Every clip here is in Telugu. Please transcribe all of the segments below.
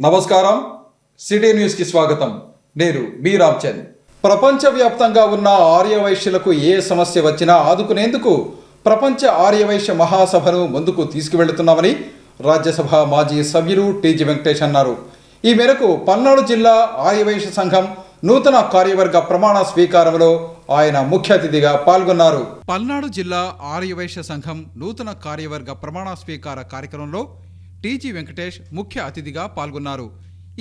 నమస్కారం, సిటీ న్యూస్కి స్వాగతం. నేను బి రామ్చంద్. ప్రపంచవ్యాప్తంగా ఉన్న ఆర్యవైశ్యులకు ఏ సమస్య వచ్చినా ఆదుకునేందుకు ప్రపంచ ఆర్యవైశ్య మహాసభను ముందుకు తీసుకువెళ్తున్నామని రాజ్యసభ మాజీ సభ్యులు టీజీ వెంకటేష్ అన్నారు. ఈ మేరకు పల్నాడు జిల్లా ఆర్యవైశ్య సంఘం నూతన కార్యవర్గ ప్రమాణ స్వీకారంలో ఆయన ముఖ్య అతిథిగా పాల్గొన్నారు. పల్నాడు జిల్లా ఆర్యవైశ్య సంఘం నూతన కార్యవర్గ ప్రమాణ స్వీకార కార్యక్రమంలో టీజీ వెంకటేష్ ముఖ్య అతిథిగా పాల్గొన్నారు.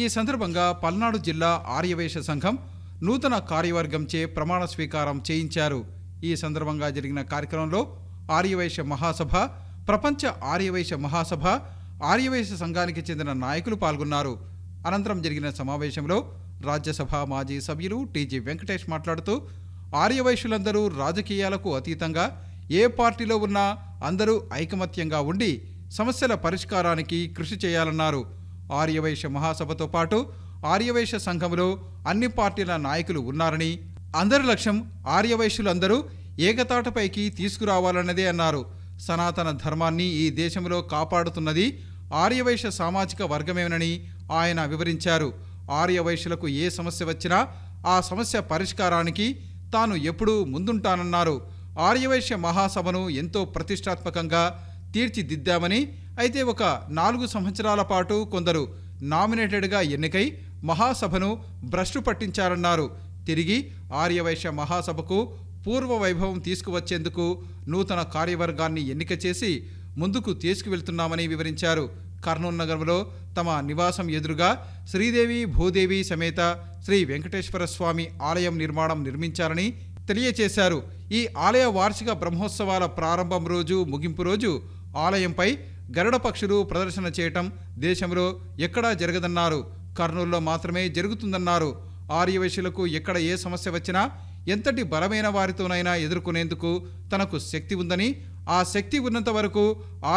ఈ సందర్భంగా పల్నాడు జిల్లా ఆర్యవైశ్య సంఘం నూతన కార్యవర్గంచే ప్రమాణ స్వీకారం చేయించారు. ఈ సందర్భంగా జరిగిన కార్యక్రమంలో ఆర్యవైశ్య మహాసభ, ప్రపంచ ఆర్యవైశ్య మహాసభ, ఆర్యవైశ్య సంఘానికి చెందిన నాయకులు పాల్గొన్నారు. అనంతరం జరిగిన సమావేశంలో రాజ్యసభ మాజీ సభ్యులు టీజీ వెంకటేష్ మాట్లాడుతూ ఆర్యవైశ్యులందరూ రాజకీయాలకు అతీతంగా ఏ పార్టీలో ఉన్నా అందరూ ఐకమత్యంగా ఉండి సమస్యల పరిష్కారానికి కృషి చేయాలన్నారు. ఆర్యవైశ్య మహాసభతో పాటు ఆర్యవైశ్య సంఘంలో అన్ని పార్టీల నాయకులు ఉన్నారని, అందరి లక్ష్యం ఆర్యవైశ్యులందరూ ఏకతాటపైకి తీసుకురావాలన్నదే అన్నారు. సనాతన ధర్మాన్ని ఈ దేశంలో కాపాడుతున్నది ఆర్యవైశ్య సామాజిక వర్గమేనని ఆయన వివరించారు. ఆర్యవైశ్యులకు ఏ సమస్య వచ్చినా ఆ సమస్య పరిష్కారానికి తాను ఎప్పుడూ ముందుంటానన్నారు. ఆర్యవైశ్య మహాసభను ఎంతో ప్రతిష్టాత్మకంగా తీర్చిదిద్దామని, అయితే ఒక 4 సంవత్సరాల పాటు కొందరు నామినేటెడ్గా ఎన్నికై మహాసభను భ్రష్టు పట్టించారన్నారు. తిరిగి ఆర్యవైశ్య మహాసభకు పూర్వ వైభవం తీసుకువచ్చేందుకు నూతన కార్యవర్గాన్ని ఎన్నిక చేసి ముందుకు తీసుకువెళ్తున్నామని వివరించారు. కర్నూలు నగరంలో తమ నివాసం ఎదురుగా శ్రీదేవి భూదేవి సమేత శ్రీ వెంకటేశ్వర స్వామి ఆలయం నిర్మించాలని తెలియచేశారు. ఈ ఆలయ వార్షిక బ్రహ్మోత్సవాల ప్రారంభం రోజు, ముగింపు రోజు ఆలయంపై గరుడ పక్షులు ప్రదర్శన చేయటం దేశంలో ఎక్కడా జరగదన్నారు. కర్నూలులో మాత్రమే జరుగుతుందన్నారు. ఆర్యవైశ్యులకు ఎక్కడ ఏ సమస్య వచ్చినా ఎంతటి బలమైన వారితోనైనా ఎదుర్కొనేందుకు తనకు శక్తి ఉందని, ఆ శక్తి ఉన్నంత వరకు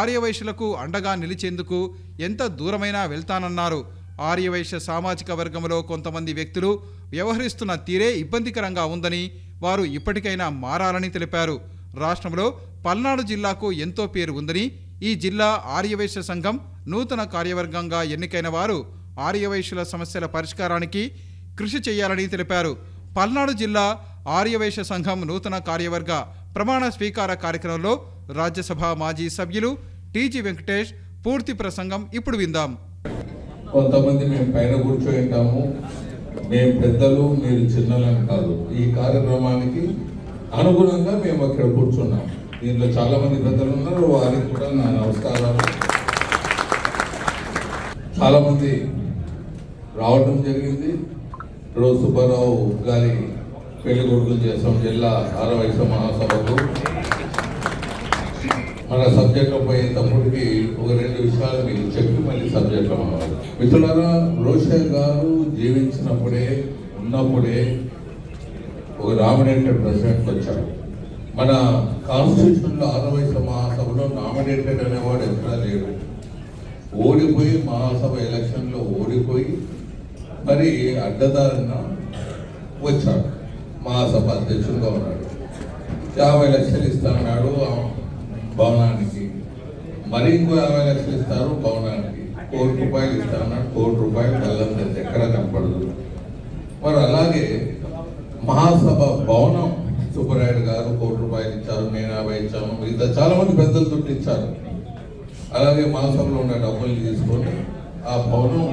ఆర్యవైశ్యులకు అండగా నిలిచేందుకు ఎంత దూరమైనా వెళ్తానన్నారు. ఆర్యవైశ్య సామాజిక వర్గంలో కొంతమంది వ్యక్తులు వ్యవహరిస్తున్న తీరే ఇబ్బందికరంగా ఉందని, వారు ఇప్పటికైనా మారాలని తెలిపారు. రాష్ట్రంలో పల్నాడు జిల్లాకు ఎంతో పేరు ఉందని, ఈ జిల్లా ఆర్యవైశ్య సంఘం నూతన కార్యవర్గంగా ఎన్నికైన వారు ఆర్యవైశ్యుల సమస్యల పరిష్కారానికి కృషి చేయాలని తెలిపారు. పల్నాడు జిల్లా ఆర్యవైశ్య సంఘం నూతన కార్యవర్గ ప్రమాణ స్వీకార కార్యక్రమంలో రాజ్యసభ మాజీ సభ్యులు టీజీ వెంకటేష్ పూర్తి ప్రసంగం ఇప్పుడు విందాం. కొంతమంది మేము పైన కూర్చొని ఉంటాము, మేము పెద్దలు మీరు చిన్నలని కాదు. ఈ కార్యక్రమానికి అనుగుణంగా మేము అక్కడ కూర్చున్నాం. దీంట్లో చాలా మంది పెద్దలు ఉన్నారు, వారికి కూడా నా నమస్కారాలు. చాలా మంది రావడం జరిగింది. రోజు సుబ్బారావు గారి పెళ్లి కొడుకులు చేసాం జిల్లా ఆర్యవైశ్య మహాసభకు. మన సబ్జెక్ట్లో పోయేటప్పటికి ఒక 2 విషయాలు మీకు చెప్పి మళ్ళీ సబ్జెక్ట్లో అవ్వాలి. మిత్రులారా, రోషయ్య గారు జీవించినప్పుడే ఉన్నప్పుడే ఒక నామినేటెడ్ ప్రెసిడెంట్ వచ్చాడు. మన కాన్స్టిట్యూషన్లో ఆర్యవైశ్య మహాసభలో నామినేటెడ్ అనేవాడు ఎక్కడా లేడు. ఓడిపోయి మహాసభ ఎలక్షన్లో ఓడిపోయి మరి అడ్డదారిన వచ్చాడు. మహాసభ అధ్యక్షుడిగా ఉన్నాడు. 50 లక్షలు ఇస్తాడు భవనానికి, మరి ఇంకో 50 లక్షలు ఇస్తారు భవనానికి. 1 కోటి రూపాయలు ఇస్తాడు. 1 కోటి రూపాయలు కళ్ళంత ఎక్కడ కనపడదు. మరి అలాగే మహాసభ భవనం సుబ్బరాయుడు గారు 1 కోటి రూపాయలు ఇచ్చారు, నేను 50 ఇచ్చాను, మిగతా చాలా మంది పెద్దలు దుడ్డు ఇచ్చారు. అలాగే మహాసభలో ఉన్న డబ్బులు తీసుకొని ఆ భవనం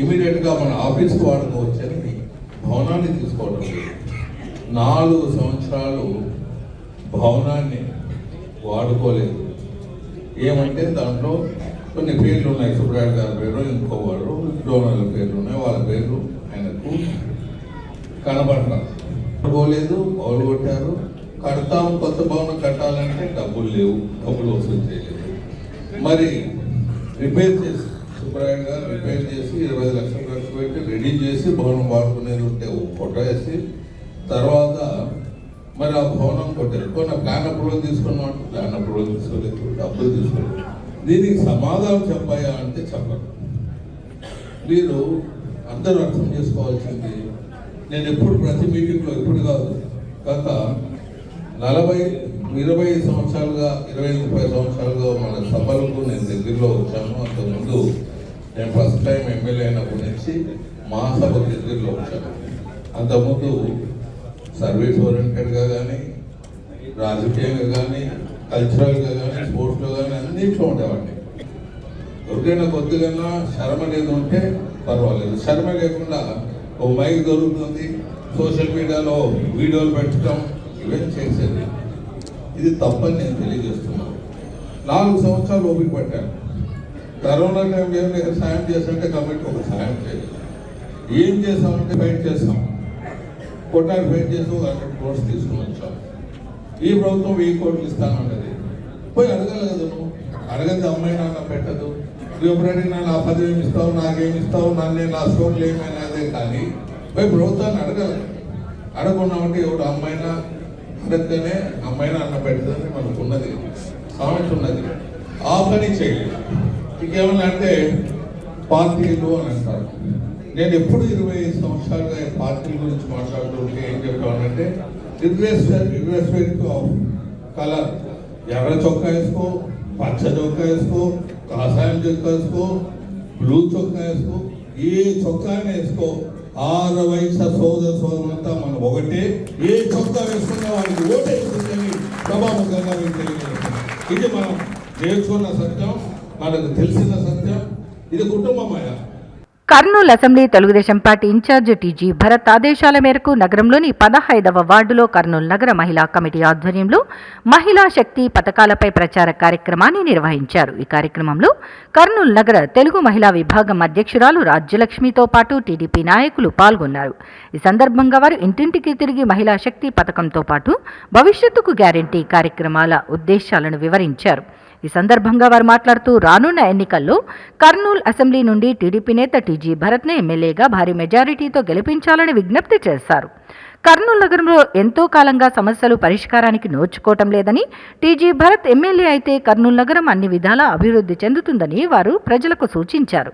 ఇమీడియట్గా మన ఆఫీస్కి వాడుకోవచ్చని భవనాన్ని తీసుకోవడం. 4 సంవత్సరాలు భవనాన్ని వాడుకోలేదు. ఏమంటే దాంట్లో కొన్ని పేర్లు ఉన్నాయి. సుబ్బరాయుడు గారి పేరు, ఇంకోవాడు డోనర్ల పేర్లు ఉన్నాయి. వాళ్ళ పేర్లు ఆయనకు కనబడలేదు. పౌలు కొట్టారు. కడతాము, కొత్త భవనం కట్టాలంటే డబ్బులు లేవు, డబ్బులు వసూలు చేయలేదు. మరి రిపేర్ చేసి సుబ్బరాయుడు గారు రిపేర్ చేసి 20 లక్షలు ఖర్చు పెట్టి రెడీ చేసి భవనం వాడుకునేది ఉంటే ఫోటో వేసి తర్వాత మరి ఆ భవనం కొట్టారు. కొన్ని ప్లాన్ అప్రూవల్ తీసుకున్నాం, ప్లాన్ అప్రూవల్ తీసుకోలేదు, డబ్బులు తీసుకోలేదు. దీనికి సమాధానం చెప్పాయా అంటే చెప్పరు. మీరు అందరూ అర్థం చేసుకోవాల్సింది, నేను ఎప్పుడు ప్రతి మీటింగ్లో ఎప్పుడు కాదు గత 20 సంవత్సరాలుగా 20-30 సంవత్సరాలుగా మన సభలకు నేను దగ్గరలో వచ్చాను. అంతకుముందు నేను ఫస్ట్ టైం ఎమ్మెల్యే అయినప్పటి నుంచి మహాసభ దగ్గరలో వచ్చాను. అంతకుముందు సర్వీస్ ఓరియంటెడ్గా కానీ, రాజకీయంగా కానీ, కల్చరల్గా కానీ, స్పోర్ట్స్లో కానీ అన్నింటిలో ఉండేవాడిని. ఎవరికైనా కొద్దిగా శర్మ అనేది ఉంటే పర్వాలేదు. శర్మ లేకుండా ఓ మైక్ దొరుకుతుంది, సోషల్ మీడియాలో వీడియోలు పెట్టడం, ఇవేం చేసేది. ఇది తప్పని నేను తెలియజేస్తున్నాను. 4 సంవత్సరాలు ఓపిక పట్టాను. కరోనా టైంలో ఏం సాయం చేస్తుంటే కమిటీ ఒక సాయం చేయలేదు. ఏం చేస్తామంటే ఫైట్ చేస్తాం, కొట్టాడు ఫైట్ చేసి 100 crores తీసుకుని వచ్చాం. ఈ ప్రభుత్వం 1000 కోట్లు ఇస్తానన్నది. పోయి అడగాలి కదా నువ్వు. అడగద్దు, అమ్మాయి నాన్న పెట్టదు. నువ్వు ఎప్పుడైనా నా 10 ఏమి ఇస్తావు, నాకేమి ఇస్తావు, నన్ను నా స్టోర్లు ఏమైనాదే. కానీ పోయి ప్రభుత్వాన్ని అడగాలి. అడగకున్నామంటే ఎవడు అమ్మాయినా అడగనే అమ్మాయినా అన్న పెడుతుందని మనకు ఉన్నది, సామెత ఉన్నది. ఆ పని చేయలేదు. ఇంకేమన్నా అంటే పార్టీలు అని అంటారు. నేను ఎప్పుడు 25 సంవత్సరాలుగా పార్టీల గురించి మాట్లాడుతుంటే ఏం చెప్పానంటే, ఇర్రెస్పెక్ట్ ఆఫ్ కలర్, ఎర్ర చొక్కా వేసుకో, పచ్చ చొక్కా వేసుకో, కాషాయం చొక్కా వేసుకో, బ్లూ చొక్కా వేసుకో, ఏ చొక్కానే వేసుకో, 6 వయసు సోదరులంతా మనం ఒకటే. ఏ చొక్కా వేసుకున్న వాళ్ళకి ఓటేస్తుందని సభాముఖంగా మీకు తెలియజేస్తున్నాం. ఇది మనం నేర్చుకున్న సత్యం, మనకు తెలిసిన సత్యం. ఇది కుటుంబమయ. Kurnool assembly Telugu Desam party incharge TG Bharath ఆదేశాల మేరకు నగరంలోని 15వ వార్డులో కర్నూలు నగర మహిళా కమిటీ ఆధ్వర్యంలో మహిళా శక్తి పథకాలపై ప్రచార కార్యక్రమాన్ని నిర్వహించారు. ఈ కార్యక్రమంలో కర్నూలు నగర తెలుగు మహిళా విభాగం అధ్యక్షురాలు రాజ్యలక్ష్మితో పాటు టీడీపీ నాయకులు పాల్గొన్నారు. ఈ సందర్భంగా వారు ఇంటింటికి తిరిగి మహిళా శక్తి పథకంతో పాటు భవిష్యత్తుకు గ్యారంటీ కార్యక్రమాల ఉద్దేశాలను వివరించారు. ఈ సందర్భంగా వారు మాట్లాడుతూ రానున్న ఎన్నికల్లో కర్నూలు అసెంబ్లీ నుండి టీడీపీ నేత టీజీ భరత్ని ఎమ్మెల్యేగా భారీ మెజారిటీతో గెలిపించాలని విజ్ఞప్తి చేశారు. కర్నూలు నగరంలో ఎంతో కాలంగా సమస్యలు పరిష్కారానికి నోచుకోవటం లేదని, టీజీ భరత్ ఎమ్మెల్యే అయితే కర్నూలు నగరం అన్ని విధాలా అభివృద్ధి చెందుతుందని వారు ప్రజలకు సూచించారు.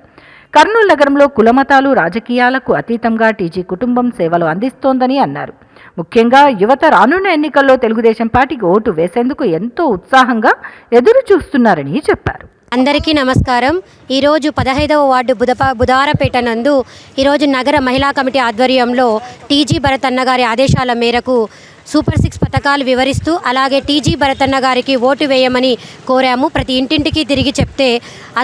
కర్నూలు నగరంలో కులమతాలు రాజకీయాలకు అతీతంగా టీజీ కుటుంబం సేవలు అందిస్తోందని అన్నారు. ముఖ్యంగా యువత రానున్న ఎన్నికల్లో తెలుగుదేశం పార్టీకి ఓటు వేసేందుకు ఎంతో ఉత్సాహంగా ఎదురు చూస్తున్నారని చెప్పారు. అందరికీ నమస్కారం. ఈరోజు 15వ వార్డు బుధవారపేట నందు ఈరోజు నగర మహిళా కమిటీ ఆధ్వర్యంలో టీజీ భరత్ అన్నగారి ఆదేశాల మేరకు సూపర్ 6 పథకాలు వివరిస్తూ అలాగే టీజీ భరత్ అన్న గారికి ఓటు వేయమని కోరాము. ప్రతి ఇంటింటికి తిరిగి చెప్తే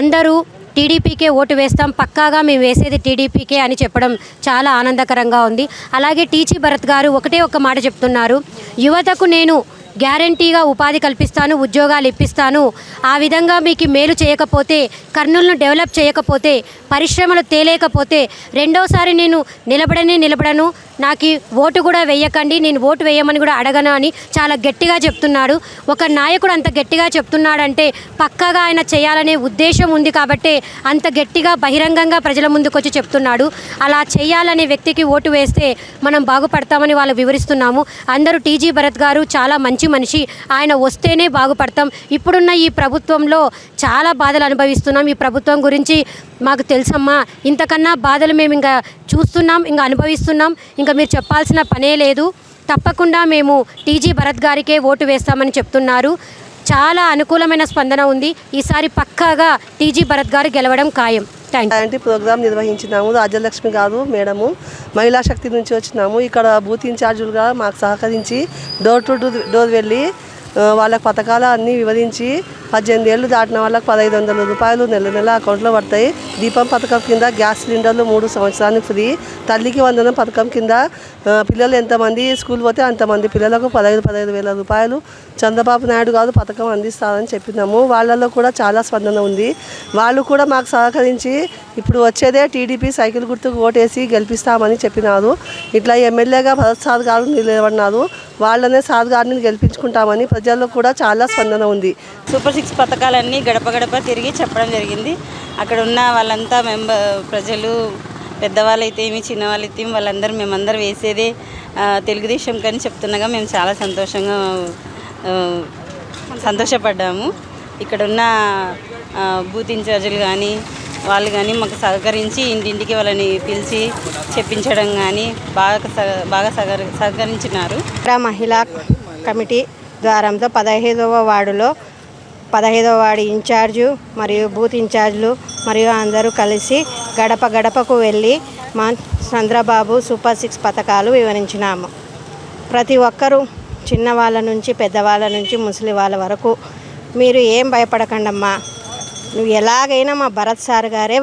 అందరూ టీడీపీకే ఓటు వేస్తాం, పక్కాగా మేము వేసేది టీడీపీకే అని చెప్పడం చాలా ఆనందకరంగా ఉంది. అలాగే టీజీ భరత్ గారు ఒకటే ఒక్క మాట చెప్తున్నారు, యువతకు నేను గ్యారంటీగా ఉపాధి కల్పిస్తాను, ఉద్యోగాలు ఇప్పిస్తాను, ఆ విధంగా మీకు మేలు చేయకపోతే, కర్నూలును డెవలప్ చేయకపోతే, పరిశ్రమలు తేలేకపోతే రెండోసారి నేను నిలబడను, నాకు ఓటు కూడా వేయకండి, నేను ఓటు వేయమని కూడా అడగను అని చాలా గట్టిగా చెప్తున్నాడు. ఒక నాయకుడు అంత గట్టిగా చెప్తున్నాడంటే పక్కాగా ఆయన చేయాలనే ఉద్దేశం ఉంది కాబట్టి అంత గట్టిగా బహిరంగంగా ప్రజల ముందుకు వచ్చి చెప్తున్నాడు. అలా చేయాలనే వ్యక్తికి ఓటు వేస్తే మనం బాగుపడతామని వాళ్ళు వివరిస్తున్నాము. అందరూ టీజీ భరత్ గారు చాలా మంచి మనిషి, ఆయన వస్తేనే బాగుపడతాం. ఇప్పుడున్న ఈ ప్రభుత్వంలో చాలా బాధలు అనుభవిస్తున్నాం. ఈ ప్రభుత్వం గురించి మాకు తెలుసమ్మా, ఇంతకన్నా బాధలు మేము ఇంకా చూస్తున్నాం, ఇంకా అనుభవిస్తున్నాం, ఇంకా మీరు చెప్పాల్సిన పనే లేదు. తప్పకుండా మేము టీజీ భరత్ గారికే ఓటు వేస్తామని చెప్తున్నారు. చాలా అనుకూలమైన స్పందన ఉంది. ఈసారి పక్కాగా టీజీ భరత్ గారు గెలవడం ఖాయం. Guarantee program నిర్వహించినాము. రాజ్యలక్ష్మి గారు మేడము మహిళా శక్తి నుంచి వచ్చినాము. ఇక్కడ బూత్ ఇన్ఛార్జులుగా మాకు సహకరించి డోర్ టు డోర్ వెళ్ళి వాళ్ళకి పథకాలు అన్నీ వివరించి 18 ఏళ్ళు దాటిన వాళ్ళకి 1500 రూపాయలు నెల అకౌంట్లో పడతాయి. దీపం పథకం కింద గ్యాస్ సిలిండర్లు 3 సంవత్సరానికి ఫ్రీ. తల్లికి వందనం పథకం కింద పిల్లలు ఎంతమంది స్కూల్ పోతే అంతమంది పిల్లలకు 15 వేల రూపాయలు చంద్రబాబు నాయుడు గారు పథకం అందిస్తారని చెప్పినాము. వాళ్ళల్లో కూడా చాలా స్పందన ఉంది. వాళ్ళు కూడా మాకు సహకరించి ఇప్పుడు వచ్చేదే టీడీపీ సైకిల్ గుర్తుకు ఓటేసి గెలిపిస్తామని చెప్పినారు. ఇట్లా ఎమ్మెల్యేగా భరత్ సార్ గారు నిలబడినారు. వాళ్ళనే సార్ గారిని గెలిపించుకుంటామని ప్రజల్లో కూడా చాలా స్పందన ఉంది. సూపర్ 6 పథకాలన్నీ గడప గడప తిరిగి చెప్పడం జరిగింది. అక్కడ ఉన్న వాళ్ళంతా ప్రజలు, పెద్దవాళ్ళైతే ఏమి, చిన్నవాళ్ళైతే ఏమి, వాళ్ళందరూ మేమందరూ వేసేదే తెలుగుదేశం కానీ చెప్తున్నాగా మేము చాలా సంతోషపడ్డాము. ఇక్కడ ఉన్న బూత్ ఇన్ఛార్జీలు కానీ వాళ్ళు కానీ మాకు సహకరించి ఇంటింటికి వాళ్ళని పిలిచి చెప్పించడం కానీ బాగా సహకరించినారు. మహిళా కమిటీ ద్వారంతో 15వ వార్డులో 15వ వార్డు ఇన్ఛార్జు మరియు బూత్ ఇన్ఛార్జులు మరియు అందరూ కలిసి గడప గడపకు వెళ్ళి మా చంద్రబాబు సూపర్ 6 పథకాలు వివరించినాము. ప్రతి ఒక్కరూ చిన్నవాళ్ళ నుంచి పెద్దవాళ్ళ నుంచి ముసలి వాళ్ళ వరకు మీరు ఏం భయపడకండమ్మా, నువ్వు ఎలాగైనా మా భరత్ సార్ గారే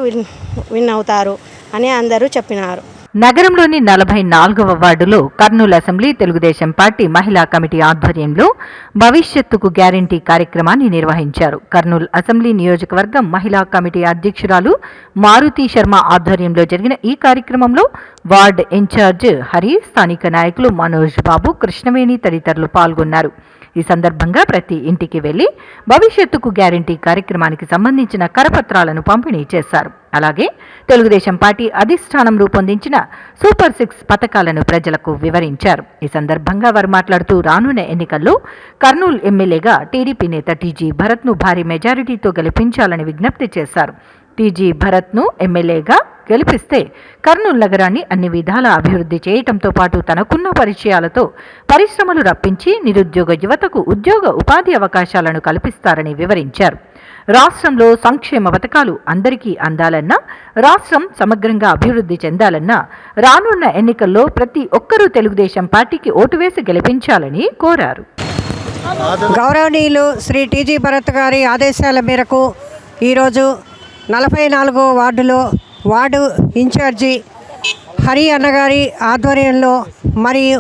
విన్ అవుతారు అని అందరూ చెప్పినారు. నగరంలోని 44వ వార్డులో కర్నూలు అసెంబ్లీ తెలుగుదేశం పార్టీ మహిళా కమిటీ ఆధ్వర్యంలో భవిష్యత్తుకు గ్యారంటీ కార్యక్రమాన్ని నిర్వహించారు. కర్నూలు అసెంబ్లీ నియోజకవర్గం మహిళా కమిటీ అధ్యక్షురాలు మారుతి శర్మ ఆధ్వర్యంలో జరిగిన ఈ కార్యక్రమంలో వార్డు ఇన్ఛార్జ్ హరి, స్థానిక నాయకులు మనోజ్ బాబు, కృష్ణవేణి తదితరులు పాల్గొన్నారు. ఈ సందర్భంగా ప్రతి ఇంటికి వెళ్లి భవిష్యత్తుకు గ్యారంటీ కార్యక్రమానికి సంబంధించిన కరపత్రాలను పంపిణీ చేశారు. అలాగే తెలుగుదేశం పార్టీ అధిష్టానం రూపొందించిన సూపర్ 6 పథకాలను ప్రజలకు వివరించారు. ఈ సందర్భంగా వారు మాట్లాడుతూ రానున్న ఎన్నికల్లో కర్నూలు ఎమ్మెల్యేగా టీడీపీ నేత టీజీ భరత్ను భారీ మెజారిటీతో గెలిపించాలని విజ్ఞప్తి చేశారు. టీజీ భరత్ను ఎమ్మెల్యేగా గెలిపిస్తే కర్నూలు నగరాన్ని అన్ని విధాలా అభివృద్ధి చేయటంతో పాటు తనకున్న పరిచయాలతో పరిశ్రమలు రప్పించి నిరుద్యోగ యువతకు ఉద్యోగ ఉపాధి అవకాశాలను కల్పిస్తారని వివరించారు. రాష్ట్రంలో సంక్షేమ పథకాలు అందరికీ అందాలన్నా, రాష్ట్రం సమగ్రంగా అభివృద్ధి చెందాలన్నా రానున్న ఎన్నికల్లో ప్రతి ఒక్కరూ తెలుగుదేశం పార్టీకి ఓటు వేసి గెలిపించాలని కోరారు. గౌరవనీయులు శ్రీ టీజీ భరత్ గారి ఆదేశాల మేరకు ఈరోజు 44వ వార్డులో వార్డు ఇన్ఛార్జి హరి అన్నగారి ఆధ్వర్యంలో మరియు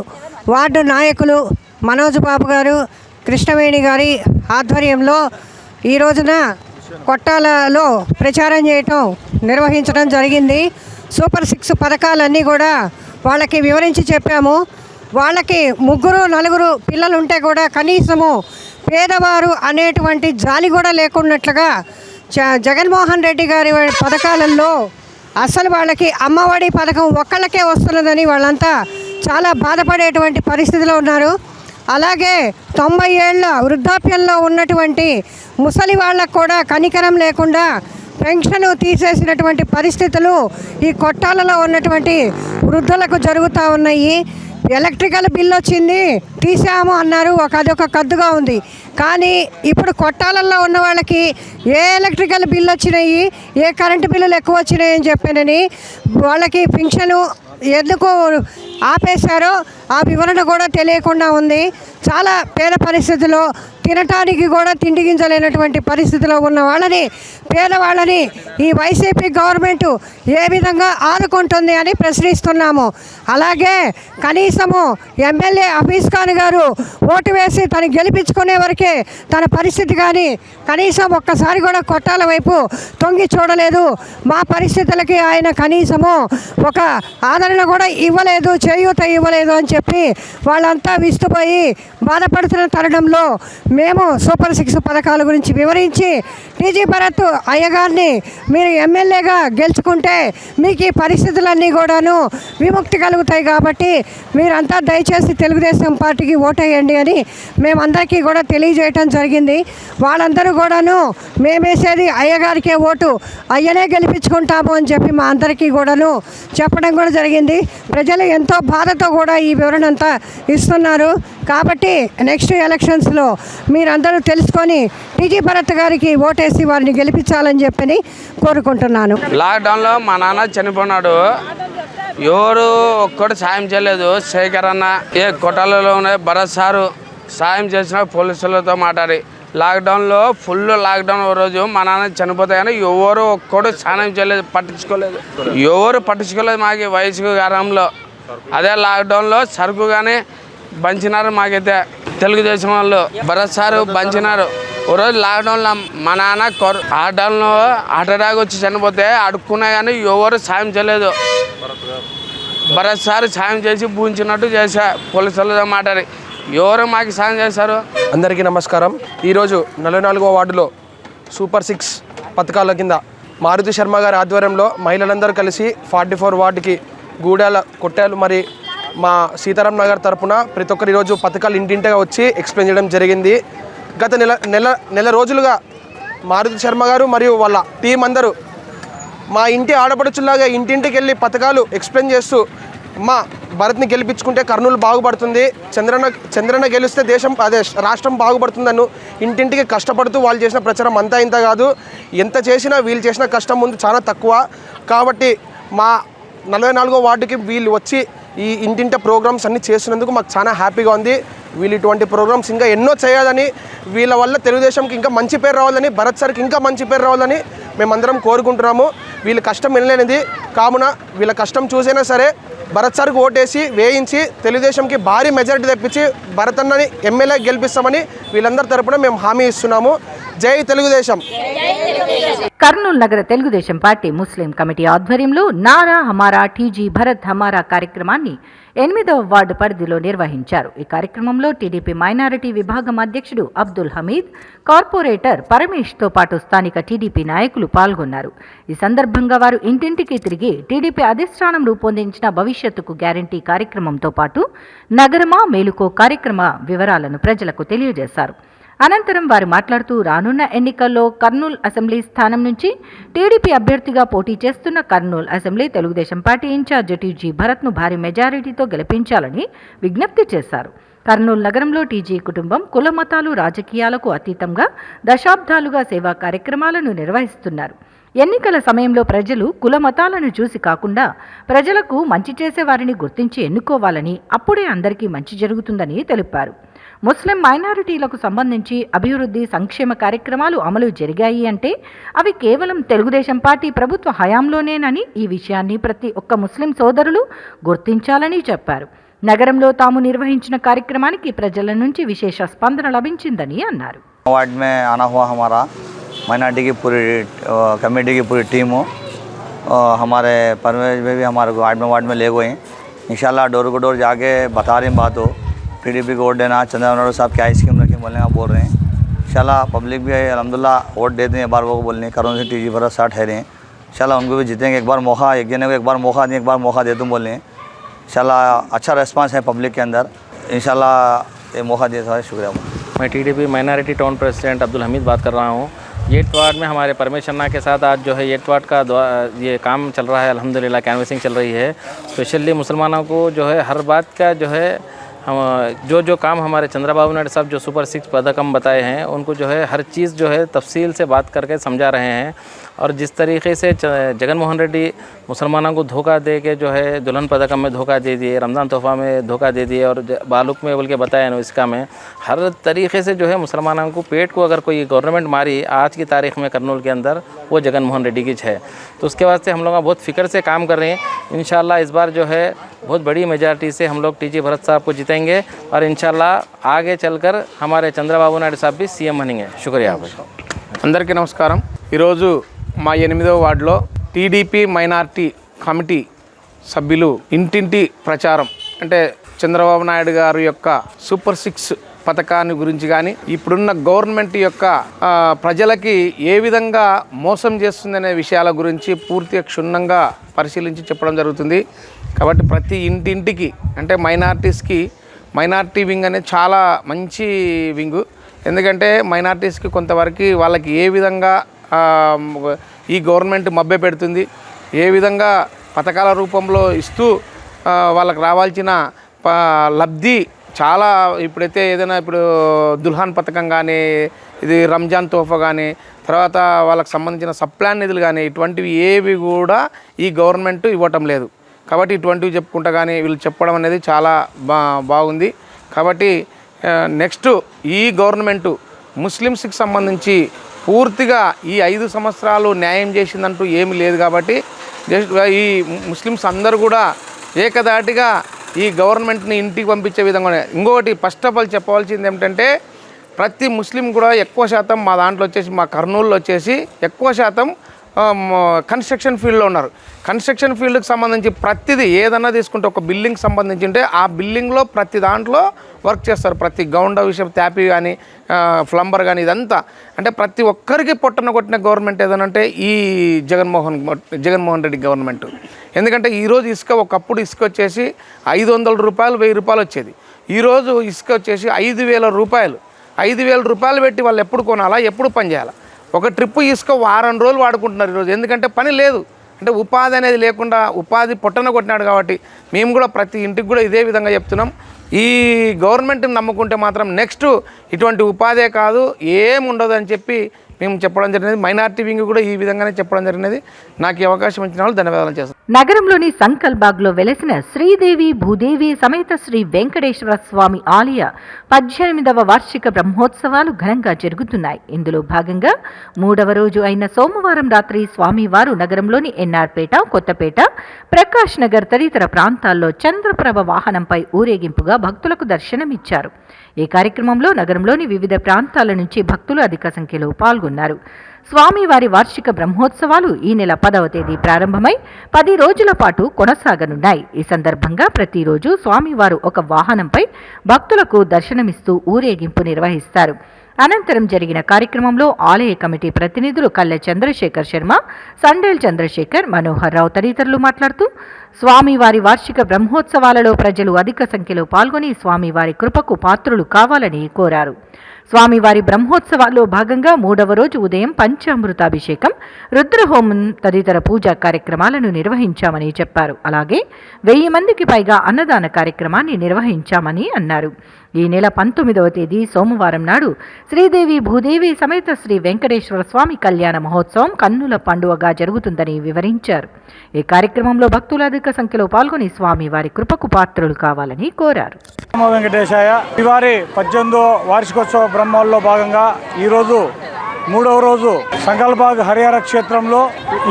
వార్డు నాయకులు మనోజ్ బాబు గారు, కృష్ణవేణి గారి ఆధ్వర్యంలో ఈ రోజున కొట్టాలలో ప్రచారం చేయటం నిర్వహించడం జరిగింది. సూపర్ 6 పథకాలన్నీ కూడా వాళ్ళకి వివరించి చెప్పాము. వాళ్ళకి 3-4 పిల్లలు ఉంటే కూడా కనీసము పేదవారు అనేటువంటి జాలి కూడా లేకున్నట్లుగా జగన్మోహన్ రెడ్డి గారి పథకాలలో అసలు వాళ్ళకి అమ్మఒడి పథకం ఒక్కళ్ళకే వస్తున్నదని వాళ్ళంతా చాలా బాధపడేటువంటి పరిస్థితిలో ఉన్నారు. అలాగే 90 ఏళ్ల వృద్ధాప్యంలో ఉన్నటువంటి ముసలి వాళ్ళకు కూడా కనికరం లేకుండా పెన్షన్ తీసేసినటువంటి పరిస్థితులు ఈ కొట్టాలలో ఉన్నటువంటి వృద్ధులకు జరుగుతూ ఉన్నాయి. ఎలక్ట్రికల్ బిల్ వచ్చింది, తీసాము అన్నారు, అదొక కద్దుగా ఉంది. కానీ ఇప్పుడు కొట్టాలలో ఉన్న వాళ్ళకి ఏ ఎలక్ట్రికల్ బిల్ వచ్చినాయి, ఏ కరెంటు బిల్లులు ఎక్కువ వచ్చినాయి అని చెప్పానని వాళ్ళకి పెన్షను ఎందుకు ఆపేశారో ఆ వివరణ కూడా తెలియకుండా ఉంది. చాలా పేద పరిస్థితుల్లో తినటానికి కూడా తిండి గింజలేనటువంటి పరిస్థితిలో ఉన్న వాళ్ళని, పేదవాళ్ళని ఈ వైసీపీ గవర్నమెంట్ ఏ విధంగా ఆదుకుంటుంది అని ప్రశ్నిస్తున్నాము. అలాగే కనీసము ఎమ్మెల్యే హఫీజ్ ఖాన్ గారు ఓటు వేసి తను గెలిపించుకునే వరకే తన పరిస్థితి కానీ కనీసం ఒక్కసారి కూడా కొట్టాల వైపు తొంగి చూడలేదు. మా పరిస్థితులకి ఆయన కనీసము ఒక ఆదరణ కూడా ఇవ్వలేదు, చేయూత ఇవ్వలేదు అని చెప్పి వాళ్ళంతా విస్తుపోయి బాధపడుతున్న తరుణంలో మేము సూపర్ 6 పథకాల గురించి వివరించి టీజీ భరత్ అయ్యగారిని మీరు ఎమ్మెల్యేగా గెలుచుకుంటే మీకు ఈ పరిస్థితులన్నీ కూడాను విముక్తి కలుగుతాయి కాబట్టి మీరంతా దయచేసి తెలుగుదేశం పార్టీకి ఓటేయండి అని మేమందరికీ కూడా తెలియజేయటం జరిగింది. వాళ్ళందరూ కూడాను మేమేసేది అయ్యగారికే ఓటు, అయ్యనే గెలిపించుకుంటాము అని చెప్పి మా అందరికీ కూడాను చెప్పడం కూడా జరిగింది. ప్రజలు ఎంతో బాధతో కూడా ఈ వివరణ అంతా ఇస్తున్నారు. కాబట్టి నెక్స్ట్ ఎలక్షన్స్లో మీరందరూ తెలుసుకొని టీజీ భరత్ గారికి ఓటేసి వారిని గెలిపించాలని చెప్పని కోరుకుంటున్నాను. లాక్డౌన్లో మా నాన్న చనిపోయినాడు, ఎవరు ఒక్కడు సాయం చేయలేదు. శేఖర్ అన్న ఏ కొట్టాలలోనే భరత్ సారు సాయం చేసిన పోలీసులతో మాట్లాడి లాక్డౌన్లో ఫుల్ లాక్డౌన్ రోజు మా నాన్న చనిపోతే కానీ ఎవరు ఒక్కడు సాయం చేయలేదు, పట్టించుకోలేదు మాకు వయసు కాలంలో. అదే లాక్డౌన్లో సరుకు కానీ పంచినారు మాకైతే తెలుగుదేశం వాళ్ళు. భరత్ సారు పంచినారు. ఓ రోజు లాక్డౌన్లో మా నాన్న లాక్డౌన్లో హార్ట్ అటాక్ వచ్చి చనిపోతే అడుక్కున్నా కానీ ఎవరు సాయం చేయలేదు. భరత్ సారు సాయం చేసి పూజించినట్టు చేశా పోలీసులతో మాట్లాడి. ఎవరు మాకు సాయం చేశారు? అందరికీ నమస్కారం. ఈరోజు 44వ వార్డులో సూపర్ 6 పథకాల కింద మారుతి శర్మ గారి ఆధ్వర్యంలో మహిళలందరూ కలిసి 44 వార్డుకి గూడాల, కొట్టాలు మరి మా సీతారాం నగర్ తరపున ప్రతి ఒక్కరు ఈరోజు పథకాలు ఇంటింటిగా వచ్చి ఎక్స్ప్లెయిన్ చేయడం జరిగింది. గత నెల రోజులుగా మారుతి శర్మ గారు మరియు వాళ్ళ టీం అందరూ మా ఇంటి ఆడపడుచులాగా ఇంటింటికి వెళ్ళి పథకాలు ఎక్స్ప్లెయిన్ చేస్తూ మా భరత్ని గెలిపించుకుంటే కర్నూలు బాగుపడుతుంది, చంద్రన్న గెలిస్తే దేశం రాష్ట్రం బాగుపడుతుందను ఇంటింటికి కష్టపడుతూ వాళ్ళు చేసిన ప్రచారం అంతా ఇంత కాదు. ఎంత చేసినా వీళ్ళు చేసిన కష్టం ముందు చాలా తక్కువ. కాబట్టి మా 44వ వార్డుకి వీళ్ళు వచ్చి ఈ ఇంటింట ప్రోగ్రామ్స్ అన్నీ చేస్తున్నందుకు మాకు చాలా హ్యాపీగా ఉంది. వీళ్ళు ఇటువంటి ప్రోగ్రామ్స్ ఇంకా ఎన్నో చేయాలని, వీళ్ళ వల్ల తెలుగుదేశంకి ఇంకా మంచి పేరు రావాలని, భరత్ సార్కి ఇంకా మంచి పేరు రావాలని మేమందరం కోరుకుంటున్నాము. వీళ్ళ కష్టం వినలేనిది కావున వీళ్ళ కష్టం చూసైనా సరే భరత్ సార్కి ఓటేసి వేయించి తెలుగుదేశంకి భారీ మెజారిటీ తెప్పించి భరత్ అన్నని ఎమ్మెల్యే గెలిపిస్తామని వీళ్ళందరి తరపున మేము హామీ ఇస్తున్నాము. జై తెలుగుదేశం. కర్నూలు నగర తెలుగుదేశం పార్టీ ముస్లిం కమిటీ ఆధ్వర్యంలో నారా హమారా టీజీ భరత్ హమారా కార్యక్రమాన్ని 8వ వార్డు పరిధిలో నిర్వహించారు. ఈ కార్యక్రమంలో టీడీపీ మైనారిటీ విభాగం అధ్యక్షుడు అబ్దుల్ హమీద్, కార్పొరేటర్ పరమేష్తో పాటు స్థానిక టీడీపీ నాయకులు పాల్గొన్నారు. ఈ సందర్భంగా వారు ఇంటింటికి తిరిగి టీడీపీ అధిష్టానం రూపొందించిన భవిష్యత్తుకు గ్యారంటీ కార్యక్రమంతో పాటు నగరమా మేలుకో కార్యక్రమ వివరాలను ప్రజలకు తెలియజేశారు. అనంతరం వారు మాట్లాడుతూ రానున్న ఎన్నికల్లో కర్నూలు అసెంబ్లీ స్థానం నుంచి టీడీపీ అభ్యర్థిగా పోటీ చేస్తున్న Kurnool assembly Telugu Desam party incharge TG భరత్ను భారీ మెజారిటీతో గెలిపించాలని విజ్ఞప్తి చేశారు. కర్నూలు నగరంలో టీజీ కుటుంబం కుల మతాలు రాజకీయాలకు అతీతంగా దశాబ్దాలుగా సేవా కార్యక్రమాలను నిర్వహిస్తున్నారు. ఎన్నికల సమయంలో ప్రజలు కుల మతాలను చూసి కాకుండా ప్రజలకు మంచి చేసే వారిని గుర్తించి ఎన్నుకోవాలని, అప్పుడే అందరికీ మంచి జరుగుతుందని తెలిపారు. ముస్లిం మైనారిటీలకు సంబంధించి అభివృద్ధి సంక్షేమ కార్యక్రమాలు అమలు జరిగాయి అంటే అవి కేవలం తెలుగుదేశం పార్టీ ప్రభుత్వ హయాంలోనేనని, ఈ విషయాన్ని ప్రతి ఒక్క ముస్లిం సోదరులు గుర్తించాలని చెప్పారు. నగరంలో తాము నిర్వహించిన కార్యక్రమానికి ప్రజల నుంచి విశేష స్పందన లభించిందని అన్నారు. वार्ड में आना हुआ हमारा माइनॉरिटी की पूरी कमेटी की पूरी टीम हो, हमारे परवेज में भी हमारे वार्ड में ले गए। इंशाल्लाह डोर को डोर जाके बता रही बात हो, टीडीपी को वोट देना, चंद्रबाबू साहब क्या स्कीम रखे बोलने का बोल रहे हैं। इंशाल्लाह पब्लिक भी अल्हम्दुलिल्लाह वोट देते हैं, एक बार वो बोलने करों से टीजी भरत साथ ठहरे हैं। इंशाल्लाह उनको भी जीतेंगे, एक बार मौका, एक जने को एक बार मौका दें, एक बार मौका दे तुम बोल रहे हैं। इंशाल्लाह अच्छा रेस्पॉन्स है पब्लिक के अंदर, इंशाल्लाह ये मौका दिया था, शुक्रिया। मैं TDP minority town president Abdul Hamid बात कर रहा हूँ। 8 वार्ड में हमारे परमेश अन्ना के साथ आज जो है 8 वार्ड का ये काम चल रहा है, अल्हम्दुलिल्लाह कैनवसिंग चल रही है। स्पेशली मुसलमानों को जो है हर बात का जो है हम जो काम हमारे चंद्रबाबू नायडू साहब जो सुपर 6 पदकम बताए हैं उनको जो है हर चीज़ जो है तफसील से बात करके समझा रहे हैं। और जिस तरीके से जगन मोहन रेड्डी मुसलमानों को धोखा दे के जो है दुल्हन पदकम में धोखा दे दिए, रमज़ान तोहफ़ा में धोखा दे दिए और बालुक में बोल के बताया इसका में हर तरीके से जो है मुसलमानों को पेट को अगर कोई गवर्नमेंट मारी आज की तारीख़ में करनूल के अंदर वो जगन मोहन रेड्डी की है। तो उसके वास्ते हम लोग बहुत फ़िक्र से काम कर रहे हैं। इंशाल्लाह इस बार जो है बहुत बड़ी मेजॉरिटी से हम लोग टीजी भरत साहब को जीतेंगे और इंशाल्लाह आगे चलकर हमारे चंद्रबाबू नायडू साहब भी सीएम बनेंगे। शुक्रिया। అందరికీ నమస్కారం. ఈరోజు మా 8వ వార్డులో టీడీపీ మైనారిటీ కమిటీ సభ్యులు ఇంటింటి ప్రచారం అంటే చంద్రబాబు నాయుడు గారి యొక్క సూపర్ 6 పథకాన్ని గురించి కానీ ఇప్పుడున్న గవర్నమెంట్ యొక్క ప్రజలకి ఏ విధంగా మోసం చేస్తుందనే విషయాల గురించి పూర్తిగా క్షుణ్ణంగా పరిశీలించి చెప్పడం జరుగుతుంది. కాబట్టి ప్రతి ఇంటింటికి అంటే మైనారిటీస్కి మైనారిటీ వింగ్ అనేది చాలా మంచి వింగు. ఎందుకంటే మైనారిటీస్కి కొంతవరకు వాళ్ళకి ఏ విధంగా ఈ గవర్నమెంట్ మభ్య పెడుతుంది, ఏ విధంగా పథకాల రూపంలో ఇస్తూ వాళ్ళకి రావాల్సిన లబ్ధి చాలా ఇప్పుడైతే ఏదైనా ఇప్పుడు దుల్హాన్ పథకం కానీ ఇది రంజాన్ తోఫా కానీ తర్వాత వాళ్ళకి సంబంధించిన సప్లాన్ నిధులు కానీ ఇటువంటివి ఏవి కూడా ఈ గవర్నమెంట్ ఇవ్వటం లేదు. కాబట్టి ఇటువంటివి చెప్పుకుంటా కానీ వీళ్ళు చెప్పడం అనేది చాలా బాగుంది. కాబట్టి నెక్స్ట్ ఈ గవర్నమెంటు ముస్లిమ్స్కి సంబంధించి పూర్తిగా ఈ 5 సంవత్సరాలు న్యాయం చేసిందంటూ ఏమీ లేదు. కాబట్టి ఈ ముస్లిమ్స్ అందరూ కూడా ఏకదాటిగా ఈ గవర్నమెంట్ని ఇంటికి పంపించే విధంగా. ఇంకొకటి ఫస్ట్ ఆఫ్ ఆల్ చెప్పవలసింది ఏమిటంటే ప్రతి ముస్లిం కూడా ఎక్కువ శాతం మా దాంట్లో వచ్చేసి మా కర్నూలులో వచ్చేసి ఎక్కువ శాతం కన్స్ట్రక్షన్ ఫీల్డ్లో ఉన్నారు. కన్స్ట్రక్షన్ ఫీల్డ్కి సంబంధించి ప్రతిదీ ఏదన్నా తీసుకుంటే ఒక బిల్డింగ్ సంబంధించి ఉంటే ఆ బిల్డింగ్లో ప్రతి దాంట్లో వర్క్ చేస్తారు. ప్రతి గౌండ విషయం ట్యాపీ కానీ ప్లంబర్ కానీ ఇదంతా అంటే ప్రతి ఒక్కరికి పొట్టన కొట్టిన గవర్నమెంట్ ఏదనంటే ఈ జగన్మోహన్ రెడ్డి గవర్నమెంట్. ఎందుకంటే ఈరోజు ఇసుక ఒకప్పుడు ఇసుక వచ్చేసి 500 రూపాయలు 1000 రూపాయలు వచ్చేది. ఈరోజు ఇసుక వచ్చేసి 5000 రూపాయలు. 5000 రూపాయలు పెట్టి వాళ్ళు ఎప్పుడు కొనాలా, ఎప్పుడు పని చేయాలా? ఒక ట్రిప్పు ఇసుక వారం రోజులు వాడుకుంటున్నారు ఈరోజు. ఎందుకంటే పని లేదు. అంటే ఉపాధి అనేది లేకుండా ఉపాధి పొట్టన కొట్టినాడు కాబట్టి మేము కూడా ప్రతి ఇంటికి కూడా ఇదే విధంగా చెప్తున్నాం. ఈ గవర్నమెంట్ని నమ్ముకుంటే మాత్రం నెక్స్ట్ ఇటువంటి ఉపాధే కాదు ఏముండదు అని చెప్పి మేము చెప్పడం జరిగినది. మైనారిటీ వింగ్ కూడా ఈ విధంగానే చెప్పడం జరిగినది. నాకు ఈ అవకాశం ఇచ్చిన వాళ్ళు ధన్యవాదాలు చేస్తాను. నగరంలోని సంకల్బాగ్లో వెలసిన శ్రీదేవి భూదేవి సమేత శ్రీ వెంకటేశ్వర స్వామి ఆలయ 18వ వార్షిక బ్రహ్మోత్సవాలు ఘనంగా జరుగుతున్నాయి. ఇందులో భాగంగా 3వ రోజు అయిన సోమవారం రాత్రి స్వామివారు నగరంలోని ఎన్ఆర్పేట, కొత్తపేట, ప్రకాష్ నగర్ తదితర ప్రాంతాల్లో చంద్రప్రభ వాహనంపై ఊరేగింపుగా భక్తులకు దర్శనమిచ్చారు. ఈ కార్యక్రమంలో నగరంలోని వివిధ ప్రాంతాల నుంచి భక్తులు అధిక సంఖ్యలో పాల్గొన్నారు. స్వామివారి వార్షిక బ్రహ్మోత్సవాలు ఈ నెల 10వ తేదీ ప్రారంభమై 10 రోజుల పాటు కొనసాగనున్నాయి. ఈ సందర్భంగా ప్రతిరోజు స్వామివారు ఒక వాహనంపై భక్తులకు దర్శనమిస్తూ ఊరేగింపు నిర్వహిస్తారు. అనంతరం జరిగిన కార్యక్రమంలో ఆలయ కమిటీ ప్రతినిధులు కల్లె చంద్రశేఖర్ శర్మ, సండేల్ చంద్రశేఖర్, మనోహర్ రావు తదితరులు మాట్లాడుతూ స్వామివారి వార్షిక బ్రహ్మోత్సవాలలో ప్రజలు అధిక సంఖ్యలో పాల్గొని స్వామివారి కృపకు పాత్రులు కావాలని కోరారు. స్వామివారి బ్రహ్మోత్సవాల్లో భాగంగా 3వ రోజు ఉదయం పంచామృతాభిషేకం, రుద్రహోమం తదితర పూజా కార్యక్రమాలను నిర్వహించామని చెప్పారు. అలాగే 1000 మందికి పైగా అన్నదాన కార్యక్రమాన్ని నిర్వహించామని అన్నారు. ఈ నెల 19వ తేదీ సోమవారం నాడు శ్రీదేవి భూదేవి సమేత శ్రీ వెంకటేశ్వర స్వామి కళ్యాణ మహోత్సవం కన్నుల పండుగగా జరుగుతుందని వివరించారు. ఈ కార్యక్రమంలో భక్తులు అధిక సంఖ్యలో పాల్గొని స్వామివారి కృపకు పాత్రులు కావాలని కోరారు. వెంకటేశాయ వారి 18వ వార్షికోత్సవ బ్రహ్మోత్సవాల్లో భాగంగా ఈరోజు 3వ రోజు సంకల్బాగ్ హరిహర క్షేత్రంలో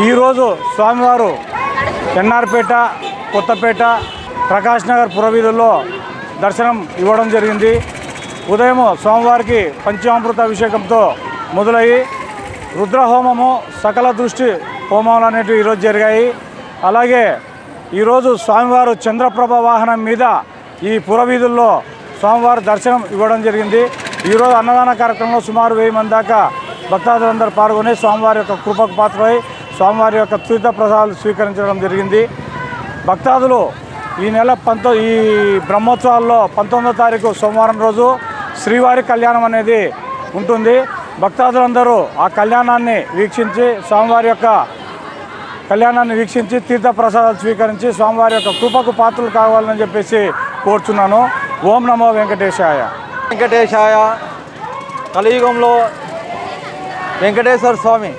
ఈరోజు స్వామివారు ఎన్ఆర్పేట, కొత్తపేట, ప్రకాష్ నగర్ పురవీధుల్లో దర్శనం ఇవ్వడం జరిగింది. ఉదయం స్వామివారికి పంచామృత అభిషేకంతో మొదలయ్యి రుద్రహోమము, సకల దృష్టి హోమాలు అనేటివి ఈరోజు జరిగాయి. అలాగే ఈరోజు స్వామివారు చంద్రప్రభ వాహనం మీద ఈ పురవీధుల్లో స్వామివారి దర్శనం ఇవ్వడం జరిగింది. ఈరోజు అన్నదాన కార్యక్రమంలో సుమారు 1000 మంది దాకా భక్తాదులందరూ పాల్గొని స్వామివారి యొక్క కృపకు పాత్రమై స్వామివారి యొక్క తీర్థ ప్రసాదాలు స్వీకరించడం జరిగింది. భక్తాదులు ఈ నెల ఈ బ్రహ్మోత్సవాల్లో 19వ తారీఖు సోమవారం రోజు శ్రీవారి కళ్యాణం అనేది ఉంటుంది. భక్తాదులందరూ ఆ కళ్యాణాన్ని వీక్షించి స్వామివారి యొక్క కళ్యాణాన్ని వీక్షించి తీర్థ ప్రసాదాలు స్వీకరించి స్వామివారి యొక్క కృపకు పాత్రలు కావాలని చెప్పేసి కోరుచున్నాను. ఓం నమో వెంకటేశాయ. వెంకటేశాయ. కలియుగంలో వెంకటేశ్వర స్వామి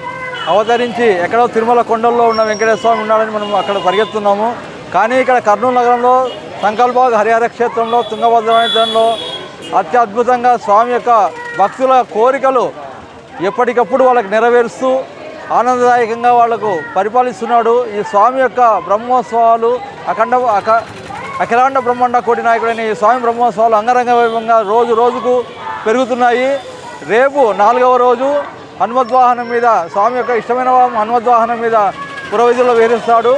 అవతరించి ఎక్కడో తిరుమల కొండల్లో ఉన్న వెంకటేశ్వర స్వామి ఉన్నాడని మనం అక్కడ పరిగెత్తున్నాము. కానీ ఇక్కడ కర్నూలు నగరంలో సంకల్బాగ్ హరిహర క్షేత్రంలో తుంగభద్రలో అత్యద్భుతంగా స్వామి యొక్క భక్తుల కోరికలు ఎప్పటికప్పుడు వాళ్ళకి నెరవేరుస్తూ ఆనందదాయకంగా వాళ్లకు పరిపాలిస్తున్నాడు. ఈ స్వామి యొక్క బ్రహ్మోత్సవాలు అఖిలాండ బ్రహ్మాండ కోటి నాయకుడైన ఈ స్వామి బ్రహ్మోత్సవాలు అంగరంగ వైభవంగా రోజు రోజుకు పెరుగుతున్నాయి. రేపు 4వ రోజు హనుమద్వాహనం మీద స్వామి యొక్క ఇష్టమైన హనుమద్వాహనం మీద పురవీధుల్లో విహరిస్తాడు.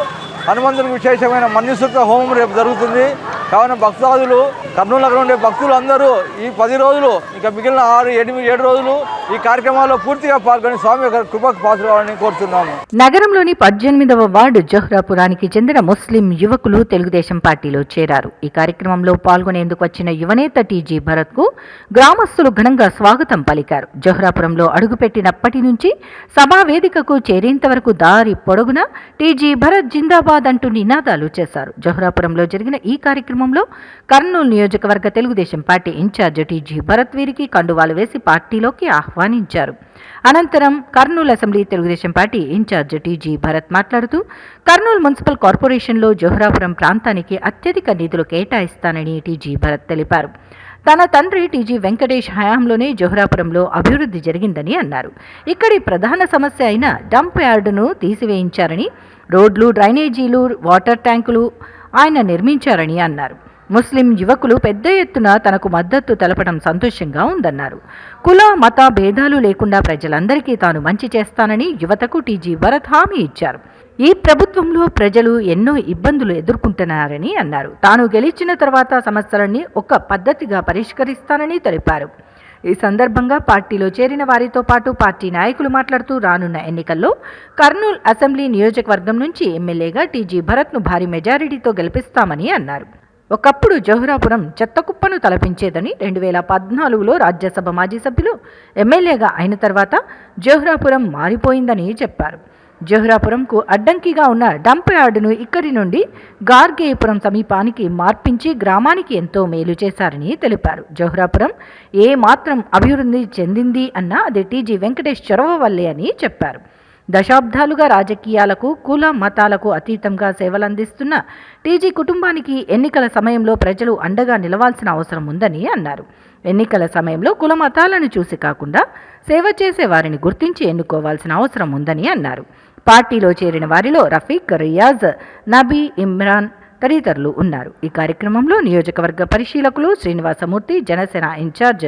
హనుమంతునికి విశేషమైన మన్యుసూక్త హోమం రేపు జరుగుతుంది. కావున భక్తాదులు కర్నూలు నగరం ఉండే భక్తులు అందరూ ఈ 10 రోజులు ఇంకా మిగిలిన 6, 8, 7 రోజులు ఈ కార్యక్రమాల్లో పూర్తిగా పాల్గొని స్వామి యొక్క కృపకు పాత్రలని కోరుతున్నాము. నగరంలోని 18వ వార్డు జోహ్రాపురానికి చెందిన ముస్లిం యువకులు తెలుగుదేశం పార్టీలో చేరారు. ఈ కార్యక్రమంలో పాల్గొనేందుకు వచ్చిన యువనేత టీజీ భరత్ కు గ్రామస్తులు ఘనంగా స్వాగతం పలికారు. జోహ్రాపురంలో అడుగుపెట్టినప్పటి నుంచి సభా వేదికకు చేరేంత వరకు దారి పొడవున టీజీ భరత్ జిందాబాద్ అంటూ నినాదాలు చేశారు. జోహ్రాపురంలో జరిగిన ఈ కార్యక్రమంలో కర్నూలు నియోజకవర్గ Telugu Desam party incharge TG Bharat వీరికి కండువాలు వేసి పార్టీలోకి ఆహ్వానించారు. అనంతరం Kurnool assembly Telugu Desam party incharge TG Bharat మాట్లాడుతూ కర్నూలు మున్సిపల్ కార్పొరేషన్లో జోహ్రాపురం ప్రాంతానికి అత్యధిక నిధులు కేటాయిస్తానని టీజీ భరత్ తెలిపారు. తన తండ్రి టీజీ వెంకటేష్ హయాంలోనే జోహ్రాపురంలో అభివృద్ధి జరిగిందని అన్నారు. ఇక్కడి ప్రధాన సమస్య అయిన డంప్ యార్డును తీసివేయించారని, రోడ్లు, డ్రైనేజీలు, వాటర్ ట్యాంకులు ఆయన నిర్మించారని అన్నారు. ముస్లిం యువకులు పెద్ద ఎత్తున తనకు మద్దతు తెలపడం సంతోషంగా ఉందన్నారు. కుల మత భేదాలు లేకుండా ప్రజలందరికీ తాను మంచి చేస్తానని యువతకు టీజీ భరత్ హామీ ఇచ్చారు. ఈ ప్రభుత్వంలో ప్రజలు ఎన్నో ఇబ్బందులు ఎదుర్కొంటున్నారని అన్నారు. తాను గెలిచిన తర్వాత సమస్యలన్నీ ఒక పద్ధతిగా పరిష్కరిస్తానని తెలిపారు. ఈ సందర్భంగా పార్టీలో చేరిన వారితో పాటు పార్టీ నాయకులు మాట్లాడుతూ రానున్న ఎన్నికల్లో కర్నూలు అసెంబ్లీ నియోజకవర్గం నుంచి ఎమ్మెల్యేగా టీజీ భరత్ను భారీ మెజారిటీతో గెలిపిస్తామని అన్నారు. ఒకప్పుడు జోహ్రాపురం చెత్తకుప్పను తలపించేదని, 2014లో రాజ్యసభ మాజీ సభ్యులు ఎమ్మెల్యేగా అయిన తర్వాత జోహ్రాపురం మారిపోయిందని చెప్పారు. జోహ్రాపురంకు అడ్డంకిగా ఉన్న డంప్ యార్డును ఇక్కడి నుండి గార్గేయపురం సమీపానికి మార్పించి గ్రామానికి ఎంతో మేలు చేశారని తెలిపారు. జోహ్రాపురం ఏ మాత్రం అభివృద్ధి చెందింది అన్నా అది టీజీ వెంకటేష్ చొరవ వల్లే అని చెప్పారు. దశాబ్దాలుగా రాజకీయాలకు కుల మతాలకు అతీతంగా సేవలందిస్తున్న టీజీ కుటుంబానికి ఎన్నికల సమయంలో ప్రజలు అండగా నిలవాల్సిన అవసరం ఉందని అన్నారు. ఎన్నికల సమయంలో కుల మతాలను చూసి కాకుండా సేవ చేసే వారిని గుర్తించి ఎన్నుకోవాల్సిన అవసరం ఉందని అన్నారు. పార్టీలో చేరిన వారిలో రఫీక్, రియాజ్, నబీ, ఇమ్రాన్ తదితరులు ఉన్నారు. ఈ కార్యక్రమంలో నియోజకవర్గ పరిశీలకులు శ్రీనివాసమూర్తి, జనసేన ఇన్ఛార్జ్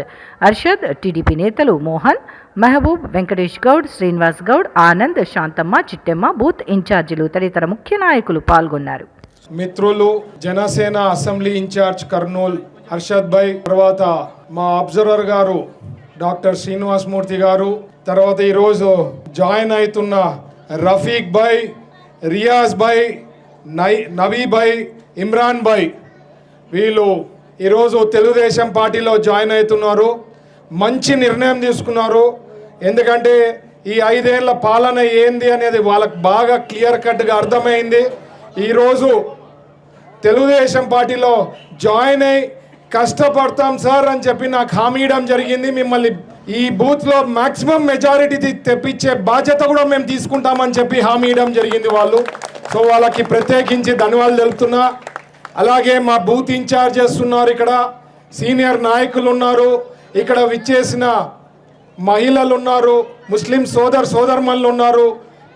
అర్షద్, టీడీపీ నేతలు మోహన్, మహబూబ్, వెంకటేష్ గౌడ్, శ్రీనివాస్ గౌడ్, ఆనంద్, శాంతమ్మ, చిట్టెమ్మ, బూత్ ఇన్ఛార్జీలు తదితర ముఖ్య నాయకులు పాల్గొన్నారు. మిత్రులు, జనసేన అసెంబ్లీ ఇన్ఛార్జ్ కర్నూల్ హర్షద్ భాయ్, తర్వాత మా అబ్జర్వర్ గారు డాక్టర్ శ్రీనివాసమూర్తి గారు, తర్వాత ఈరోజు జాయిన్ అవుతున్న రఫీక్ భాయ్, రియాజ్ భాయ్, నబీ భాయ్, ఇమ్రాన్ భాయ్, వీళ్ళు ఈరోజు తెలుగుదేశం పార్టీలో జాయిన్ అవుతున్నారు. మంచి నిర్ణయం తీసుకున్నారు. ఎందుకంటే ఈ 5 ఏళ్ల పాలన ఏంది అనేది వాళ్ళకు బాగా క్లియర్ కట్గా అర్థమైంది. ఈరోజు తెలుగుదేశం పార్టీలో జాయిన్ అయ్యి కష్టపడతాం సార్ అని చెప్పి నాకు హామీ ఇవ్వడం జరిగింది. మిమ్మల్ని ఈ బూత్లో మ్యాక్సిమం మెజారిటీ తెప్పించే బాధ్యత కూడా మేము తీసుకుంటామని చెప్పి హామీ ఇవ్వడం జరిగింది వాళ్ళు. సో వాళ్ళకి ప్రత్యేకించి ధన్యవాదాలు తెలుపుతున్నా. అలాగే మా బూత్ ఇన్ఛార్జెస్ ఉన్నారు, ఇక్కడ సీనియర్ నాయకులు ఉన్నారు, ఇక్కడ విచ్చేసిన మహిళలు ఉన్నారు, ముస్లిం సోదరమణులు ఉన్నారు,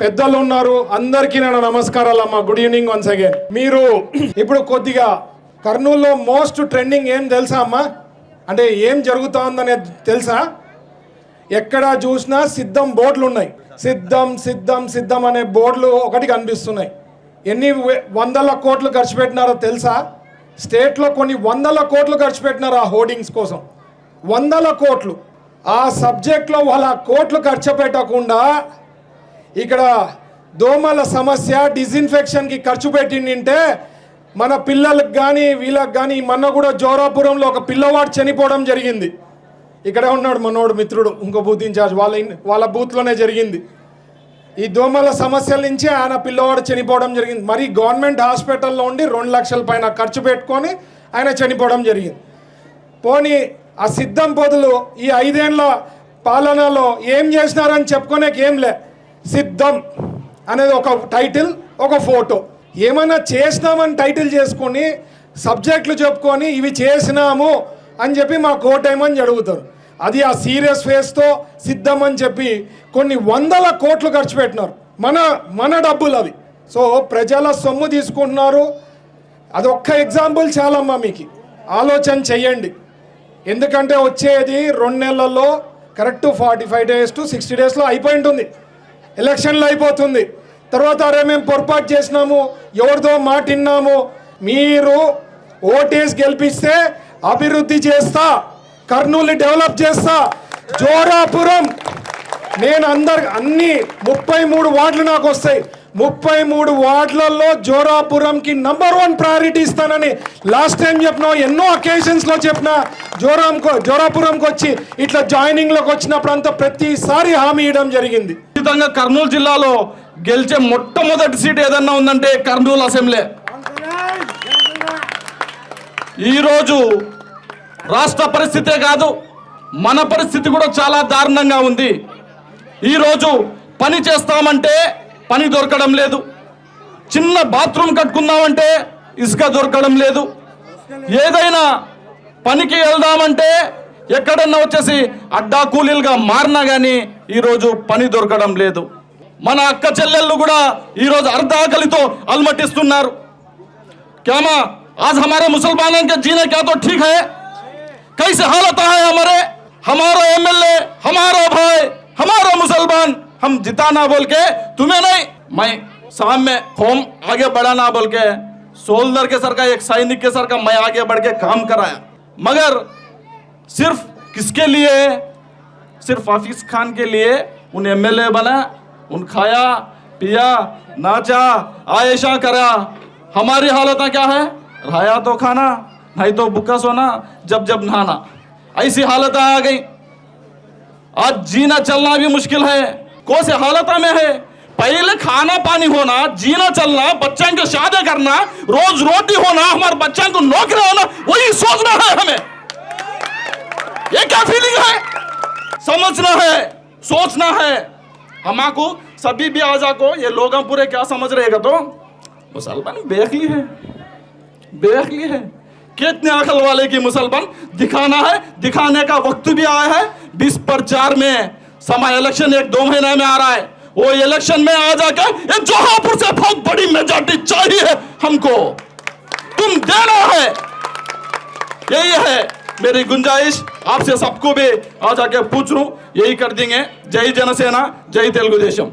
పెద్దలు ఉన్నారు. అందరికీ నా నమస్కారాలు అమ్మా. Good evening once again. మీరు ఇప్పుడు కొద్దిగా కర్నూలులో మోస్ట్ ట్రెండింగ్ ఏం తెలుసా అమ్మా? అంటే ఏం జరుగుతూ ఉందనేది తెలుసా? ఎక్కడ చూసినా సిద్ధం బోర్డులు ఉన్నాయి. సిద్ధం సిద్ధం సిద్ధం అనే బోర్డులు ఒకటి కనిపిస్తున్నాయి. ఎన్ని వందల కోట్లు ఖర్చు పెట్టినారో తెలుసా? స్టేట్లో కొన్ని వందల కోట్లు ఖర్చు పెట్టినారు ఆ హోర్డింగ్స్ కోసం. 100 కోట్లు. ఆ సబ్జెక్ట్లో వాళ్ళ కోట్లు ఖర్చు పెట్టకుండా ఇక్కడ దోమల సమస్య, డిజిన్ఫెక్షన్కి ఖర్చు పెట్టింటే మన పిల్లలకు కానీ వీళ్ళకి కానీ మొన్న కూడా జోరాపురంలో ఒక పిల్లవాడు చనిపోవడం జరిగింది. ఇక్కడే ఉన్నాడు మనోడు మిత్రుడు, ఇంకో బూత్ ఇన్ఛార్జ్, వాళ్ళ బూత్లోనే జరిగింది. ఈ దోమల సమస్యల నుంచి ఆయన పిల్లవాడు చనిపోవడం జరిగింది. మరి గవర్నమెంట్ హాస్పిటల్లో ఉండి 2 లక్షల పైన ఖర్చు పెట్టుకొని ఆయన చనిపోవడం జరిగింది. పోనీ ఆ సిద్ధం పొదులు ఈ 5 ఏళ్ల పాలనలో ఏం చేసినారని చెప్పుకోనేకి ఏం లే. సిద్ధం అనేది ఒక టైటిల్, ఒక ఫోటో. ఏమైనా చేసినామని టైటిల్ చేసుకొని సబ్జెక్టులు చెప్పుకొని ఇవి చేసినాము అని చెప్పి మా కోటేమని అడుగుతారు. అది ఆ సీరియస్ ఫేస్తో సిద్ధం అని చెప్పి కొన్ని 100 కోట్లు ఖర్చు పెట్టినారు. మన డబ్బులు అవి. సో ప్రజల సొమ్ము తీసుకుంటున్నారు. అదొక్క ఎగ్జాంపుల్ చాలమ్మా. మీకు ఆలోచన చెయ్యండి. ఎందుకంటే వచ్చేది 2 నెలల్లో కరెక్ట్ 45 days to 60 daysలో అయిపోయి ఉంటుంది. ఎలక్షన్లు అయిపోతుంది. తర్వాత అరే మేము పొరపాటు చేసినాము, ఎవరిదో మాట విన్నాము. మీరు ఓటేసి గెలిపిస్తే అభివృద్ధి చేస్తా, కర్నూలు డెవలప్ చేస్తా. జోరాపురం నేను అన్ని 33 వార్డులు నాకు వస్తాయి. 33 వార్డులలో జోరాపురంకి #1 ప్రయారిటీ ఇస్తానని లాస్ట్ టైం చెప్పినా, ఎన్నో అకేషన్స్లో చెప్పిన. జోరాపురంకి వచ్చి ఇట్లా జాయినింగ్లోకి వచ్చినప్పుడు అంతా ప్రతిసారి హామీ ఇవ్వడం జరిగింది. ఖచ్చితంగా కర్నూలు జిల్లాలో గెలిచే మొట్టమొదటి సీట్ ఏదన్నా ఉందంటే కర్నూలు అసెంబ్లీ. ఈరోజు రాష్ట్ర పరిస్థితే కాదు, మన పరిస్థితి కూడా చాలా దారుణంగా ఉంది. ఈరోజు పని చేస్తామంటే పని దొరకడం లేదు. చిన్న బాత్రూమ్ కట్టుకుందామంటే ఇసుక దొరకడం లేదు. ఏదైనా పనికి వెళ్దామంటే ఎక్కడన్నా వచ్చేసి అడ్డా కూలీలుగా మారినా కానీ ఈరోజు పని దొరకడం లేదు. మన అక్క చెల్లెళ్ళు కూడా ఈరోజు అర్ధాకలితో అల్మటిస్తున్నారు. క్యామా आज हमारे मुसलमानों के जीने क्या तो ठीक है, कैसे हालत है हमारा एमएलए, हमारा भाई, हमारा मुसलमान, हम जिताना बोल के तुम्हें नहीं, मैं शाम में कौम आगे बढ़ाना बोल के सोल्जर के सर का, एक सैनिक के सर का मैं आगे बढ़ के काम कराया. मगर सिर्फ किसके लिए? सिर्फ हाफिज खान के लिए उन एमएलए बना, उन खाया पिया नाचा आयशा करा. हमारी हालत क्या है? रहाया तो खाना, नहीं तो भूखा सोना, जब जब नहाना. ऐसी हालत आ गई. आज जीना चलना भी मुश्किल है. कौन से हालत में है? पहले खाना पानी होना, जीना चलना, बच्चों को शादी करना, रोज रोटी होना, हमारे बच्चों को नौकरी होना, वही सोचना है हमें। ये क्या फीलिंग है? समझना है, सोचना है। हमारे सभी भी आजा को ये लोग पूरे क्या समझ रहेगा तो मुसलमान बेअक्ली है, बेअक्ली है। कितने अकल वाले की मुसलमान दिखाना है, दिखाने का वक्त भी आया है। 20 पर 4 में समय इलेक्शन 1-2 महीने में आ रहा है। वो इलेक्शन में आ जाकर ये जौहरपुर से बहुत बड़ी मेजॉरिटी चाहिए हमको, तुम देना है। यही है मेरी गुंजाइश, आपसे सबको भी आ जाके पूछ लूं, यही कर देंगे। जय जनसेना, जय तेलुगु देशम।